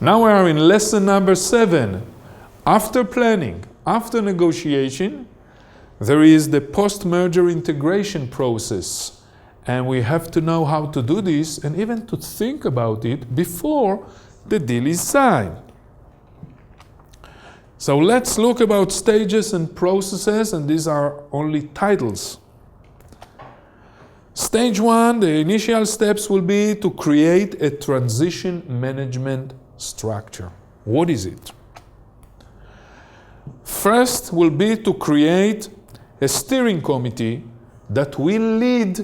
Now we are in lesson number 7. After planning, after negotiation, there is the post-merger integration process. And we have to know how to do this and even to think about it before the deal is signed. So let's look about stages and processes, and these are only titles. Stage 1, the initial steps will be to create a transition management structure. What is it? First will be to create a steering committee that will lead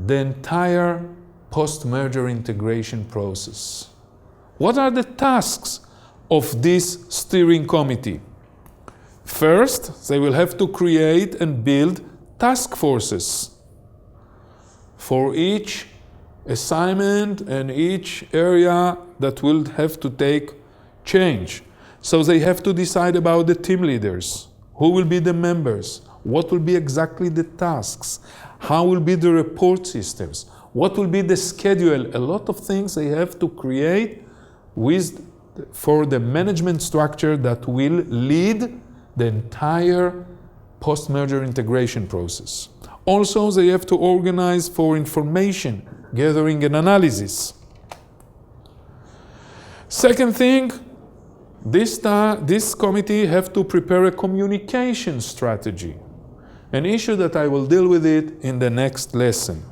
the entire post-merger integration process. What are the tasks of this steering committee? First, they will have to create and build task forces for each assignment and each area that will have to take change. So they have to decide about the team leaders, who will be the members, what will be exactly the tasks, how will be the report systems, what will be the schedule. A lot of things they have to create for the management structure that will lead the entire post-merger integration process. Also, they have to organize for information gathering and analysis. Second thing, this committee have to prepare a communication strategy, an issue that I will deal with it in the next lesson.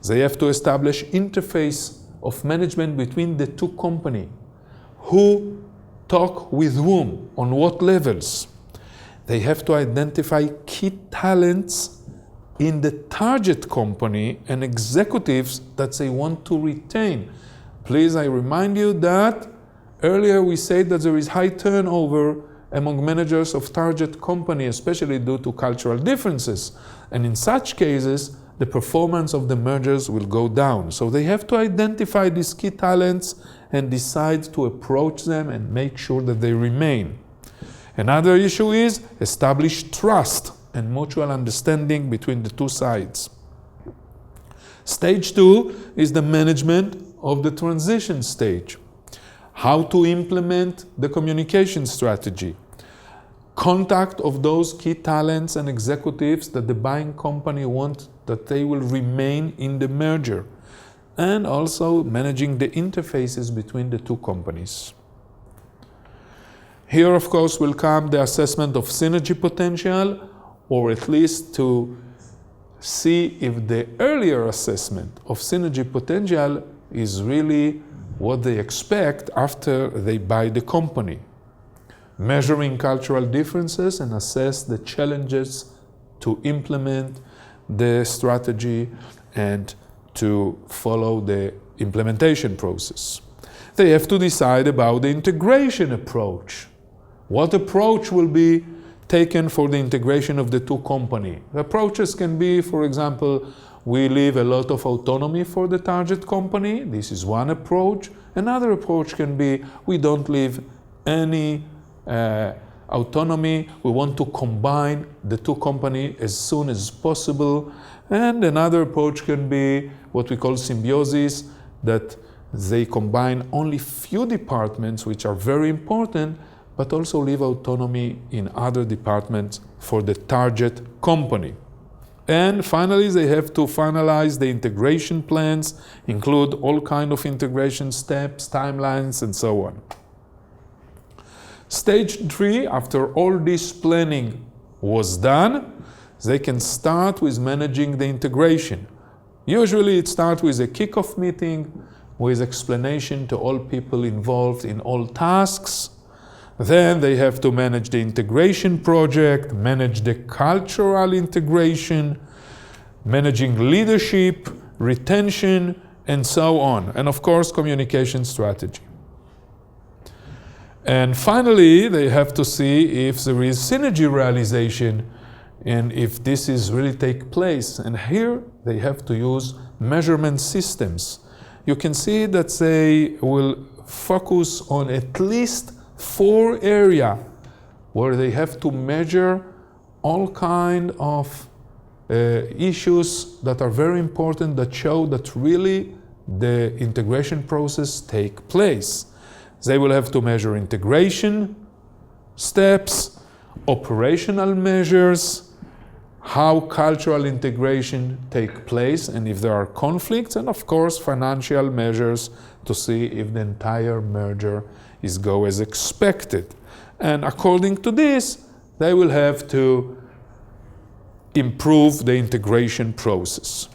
They have to establish interface of management between the two companies. Who talk with whom, on what levels. They have to identify key talents in the target company and executives that they want to retain. Please, I remind you that earlier we said that there is high turnover among managers of target company, especially due to cultural differences. And in such cases, the performance of the mergers will go down. So they have to identify these key talents and decide to approach them and make sure that they remain. Another issue is establish trust and mutual understanding between the two sides. Stage 2 is the management of the transition stage. How to implement the communication strategy. Contact of those key talents and executives that the buying company wants that they will remain in the merger. And also managing the interfaces between the two companies. Here, of course, will come the assessment of synergy potential, or at least to see if the earlier assessment of synergy potential is really what they expect after they buy the company. Measuring cultural differences and assess the challenges to implement the strategy and to follow the implementation process. They have to decide about the integration approach. What approach will be taken for the integration of the two companies? The approaches can be, for example, we leave a lot of autonomy for the target company. This is one approach. Another approach can be we don't leave any autonomy. We want to combine the two companies as soon as possible. And another approach can be what we call symbiosis, that they combine only few departments which are very important, but also leave autonomy in other departments for the target company. And finally, they have to finalize the integration plans, include all kinds of integration steps, timelines, and so on. Stage 3, after all this planning was done, they can start with managing the integration. Usually it starts with a kickoff meeting with explanation to all people involved in all tasks. Then they have to manage the integration project, manage the cultural integration, managing leadership, retention, and so on. And of course, communication strategy. And finally, they have to see if there is synergy realization and if this is really take place. And here they have to use measurement systems. You can see that they will focus on at least 4 areas where they have to measure all kinds of issues that are very important that show that really the integration process take place. They will have to measure integration steps, operational measures, how cultural integration take place and if there are conflicts, and of course financial measures to see if the entire merger is go as expected. And according to this, they will have to improve the integration process.